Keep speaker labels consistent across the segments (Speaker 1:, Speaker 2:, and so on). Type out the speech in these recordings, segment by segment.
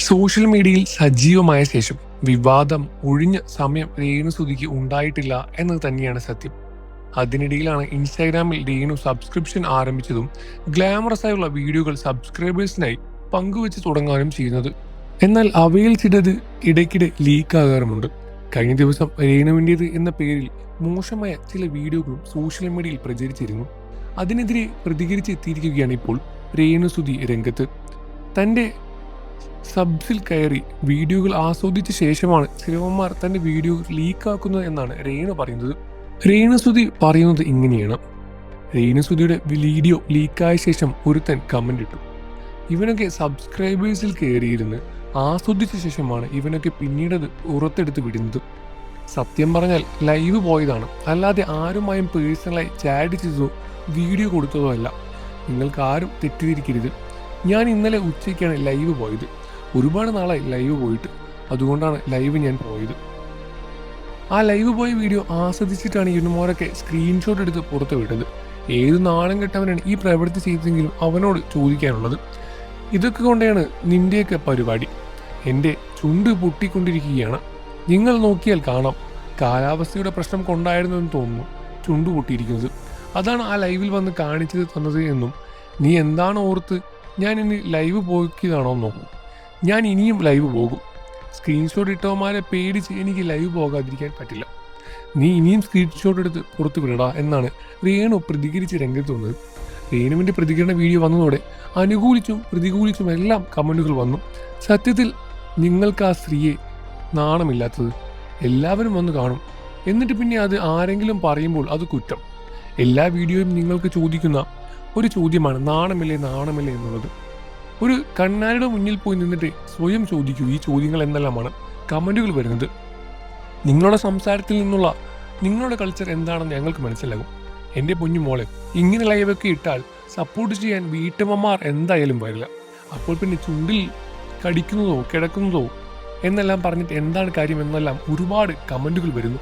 Speaker 1: Social മീഡിയയിൽ സജീവമായ ശേഷം വിവാദം ഒഴിഞ്ഞ സമയം രേണുസുതിക്ക് ഉണ്ടായിട്ടില്ല എന്നത് തന്നെയാണ് സത്യം. അതിനിടയിലാണ് ഇൻസ്റ്റാഗ്രാമിൽ രേണു സബ്സ്ക്രിപ്ഷൻ ആരംഭിച്ചതും ഗ്ലാമറസ് ആയുള്ള വീഡിയോകൾ സബ്സ്ക്രൈബേഴ്സിനായി പങ്കുവെച്ച് തുടങ്ങാനും ചെയ്യുന്നത്. എന്നാൽ അവയിൽ ചിലത് ഇടയ്ക്കിടെ ലീക്ക് ആകാറുമുണ്ട്. കഴിഞ്ഞ ദിവസം രേണുവിൻ്റേത് എന്ന പേരിൽ മോശമായ ചില വീഡിയോകളും സോഷ്യൽ മീഡിയയിൽ പ്രചരിച്ചിരുന്നു. അതിനെതിരെ പ്രതികരിച്ചെത്തിയിരിക്കുകയാണ് ഇപ്പോൾ രേണുസുതി രംഗത്ത്. തൻ്റെ സബ്സിൽ കയറി വീഡിയോകൾ ആസ്വദിച്ച ശേഷമാണ് ചിലവന്മാർ തന്റെ വീഡിയോ ലീക്കാക്കുന്നത് എന്നാണ് രേണു പറയുന്നത്. രേണുസുതി പറയുന്നത് ഇങ്ങനെയാണ്: രേണുസുതിയുടെ വീഡിയോ ലീക്കായ ശേഷം ഒരുത്തൻ കമന്റ് ഇട്ടു, ഇവനൊക്കെ സബ്സ്ക്രൈബേഴ്സിൽ കയറിയിരുന്ന് ആസ്വദിച്ച ശേഷമാണ് ഇവനൊക്കെ പിന്നീടത് പുറത്തെടുത്ത് വിടുന്നത്. സത്യം പറഞ്ഞാൽ ലൈവ് പോയതാണ്, അല്ലാതെ ആരുമായും പേഴ്സണലായി ചാറ്റ് ചെയ്തതോ വീഡിയോ കൊടുത്തതോ അല്ല. നിങ്ങൾക്ക് ആരും തെറ്റിദ്ധരിക്കരുത്. ഞാൻ ഇന്നലെ ഉച്ചയ്ക്കാണ് ലൈവ് പോയത്. ഒരുപാട് നാളായി ലൈവ് പോയിട്ട്, അതുകൊണ്ടാണ് ലൈവ് ഞാൻ പോയത്. ആ ലൈവ് പോയ വീഡിയോ ആസ്വദിച്ചിട്ടാണ് ഇവന്മാരൊക്കെ സ്ക്രീൻഷോട്ട് എടുത്ത് പുറത്ത് വിട്ടത്. ഏത് നാണം കെട്ടവനാണ് ഈ പ്രവൃത്തി ചെയ്തെങ്കിലും അവനോട് ചോദിക്കാനുള്ളത്. ഇതൊക്കെ കൊണ്ടാണ് നിന്റെയൊക്കെ പരിപാടി. എൻ്റെ ചുണ്ട് പൊട്ടിക്കൊണ്ടിരിക്കുകയാണ്. നിങ്ങൾ നോക്കിയാൽ കാണാം, കാലാവസ്ഥയുടെ പ്രശ്നം കൊണ്ടായിരുന്നു എന്ന് തോന്നുന്നു ചുണ്ട് പൊട്ടിയിരിക്കുന്നത്. അതാണ് ആ ലൈവിൽ വന്ന് കാണിച്ചത് തന്നത് എന്നും നീ എന്താണ് ഓർത്ത് ഞാൻ ഇനി ലൈവ് പോക്കിയതാണോ നോക്കും. ഞാൻ ഇനിയും ലൈവ് പോകും. സ്ക്രീൻഷോട്ട് ഇട്ടവന്മാരെ പേടിച്ച് എനിക്ക് ലൈവ് പോകാതിരിക്കാൻ പറ്റില്ല. നീ ഇനിയും സ്ക്രീൻഷോട്ട് എടുത്ത് പുറത്തു വിടടാ എന്നാണ് രേണു പ്രതികരിച്ച് രംഗത്ത് വന്നത്. രേണുവിൻ്റെ പ്രതികരണ വീഡിയോ വന്നതോടെ അനുകൂലിച്ചും പ്രതികൂലിച്ചും എല്ലാം കമൻറ്റുകൾ വന്നു. സത്യത്തിൽ നിങ്ങൾക്ക് ആ സ്ത്രീയെ നാണമില്ലാത്തത്. എല്ലാവരും വന്ന് കാണും, എന്നിട്ട് പിന്നെ അത് ആരെങ്കിലും പറയുമ്പോൾ അത് കുറ്റം. എല്ലാ വീഡിയോയും നിങ്ങൾക്ക് ചോദിക്കുന്ന ഒരു ചോദ്യമാണ് നാണമില്ലേ നാണമില്ലേ എന്നുള്ളത്. ഒരു കണ്ണാടിയുടെ മുന്നിൽ പോയി നിന്നിട്ട് സ്വയം ചോദിക്കൂ ഈ ചോദ്യങ്ങൾ എന്നെല്ലാമാണ് കമൻറ്റുകൾ വരുന്നത്. നിങ്ങളുടെ സംസാരത്തിൽ നിന്നുള്ള നിങ്ങളുടെ കൾച്ചർ എന്താണെന്ന് ഞങ്ങൾക്ക് മനസ്സിലാകും. എൻ്റെ പൊന്നു മോളെ, ഇങ്ങനെ ലൈവൊക്കെ ഇട്ടാൽ സപ്പോർട്ട് ചെയ്യാൻ വീട്ടമ്മമാർ എന്തായാലും വരില്ല. അപ്പോൾ പിന്നെ ചുണ്ടിൽ കടിക്കുന്നതോ കിടക്കുന്നതോ എന്നെല്ലാം പറഞ്ഞിട്ട് എന്താണ് കാര്യം എന്നെല്ലാം ഒരുപാട് കമൻറ്റുകൾ വരുന്നു.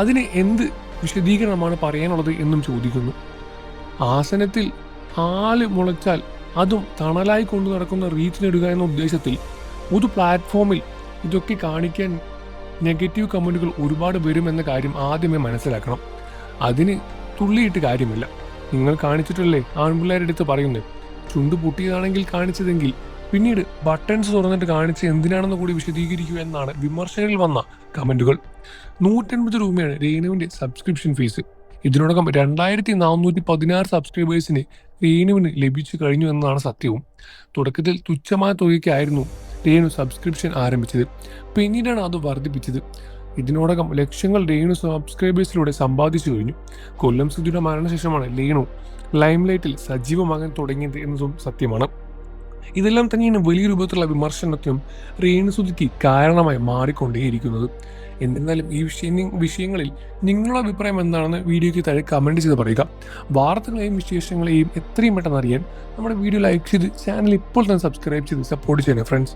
Speaker 1: അതിന് എന്ത് വിശദീകരണമാണ് പറയാനുള്ളത് എന്നും ചോദിക്കുന്നു. ആസനത്തിൽ ആല് മുളച്ചാൽ അതും തണലായി കൊണ്ടു നടക്കുന്ന റീച്ച് നേടുക എന്ന ഉദ്ദേശത്തിൽ ഒരു പ്ലാറ്റ്ഫോമിൽ ഇതൊക്കെ കാണിക്കാൻ നെഗറ്റീവ് കമൻറ്റുകൾ ഒരുപാട് വരുമെന്ന കാര്യം ആദ്യമേ മനസ്സിലാക്കണം. അതിന് തുള്ളിയിട്ട് കാര്യമില്ല. നിങ്ങൾ കാണിച്ചിട്ടല്ലേ ആൺപിള്ളേരുടെ അടുത്ത് പറയുന്നത്. ചുണ്ട് പൊട്ടിയതാണെങ്കിൽ കാണിച്ചതെങ്കിൽ പിന്നീട് ബട്ടൺസ് തുറന്നിട്ട് കാണിച്ച് എന്തിനാണെന്ന് കൂടി വിശദീകരിക്കുക എന്നാണ് വിമർശകരിൽ വന്ന കമൻറ്റുകൾ. 150 രൂപയാണ് രേണുവിൻ്റെ സബ്സ്ക്രിപ്ഷൻ ഫീസ്. ഇതിനോടകം 2416 സബ്സ്ക്രൈബേഴ്സിന് രേണുവിന് ലഭിച്ചു കഴിഞ്ഞു എന്നതാണ് സത്യവും. തുടക്കത്തിൽ തുച്ഛമായ തുകയ്ക്കായിരുന്നു രേണു സബ്സ്ക്രിപ്ഷൻ ആരംഭിച്ചത്. പിന്നീടാണ് അത് വർദ്ധിപ്പിച്ചത്. ഇതിനോടകം ലക്ഷങ്ങൾ രേണു സബ്സ്ക്രൈബേഴ്സിലൂടെ സമ്പാദിച്ചു കഴിഞ്ഞു. കൊല്ലം സുധിയുടെ മരണശേഷമാണ് രേണു ലൈംലൈറ്റിൽ സജീവമാകാൻ തുടങ്ങിയത് എന്നതും സത്യമാണ്. ഇതെല്ലാം തന്നെയാണ് വലിയ രൂപത്തിലുള്ള വിമർശനത്തിനും രേണുസുതിക്ക് കാരണമായി മാറിക്കൊണ്ടേയിരിക്കുന്നത്. എന്നിരുന്നാലും ഈ വിഷയങ്ങളിൽ നിങ്ങളുടെ അഭിപ്രായം എന്താണെന്ന് വീഡിയോയ്ക്ക് താഴെ കമൻറ്റ് ചെയ്ത് പറയുക. വാർത്തകളെയും വിശേഷങ്ങളെയും എത്രയും പെട്ടെന്ന് അറിയാൻ നമ്മുടെ വീഡിയോ ലൈക്ക് ചെയ്ത് ചാനൽ ഇപ്പോൾ തന്നെ സബ്സ്ക്രൈബ് ചെയ്ത് സപ്പോർട്ട് ചെയ്യണം ഫ്രണ്ട്സ്.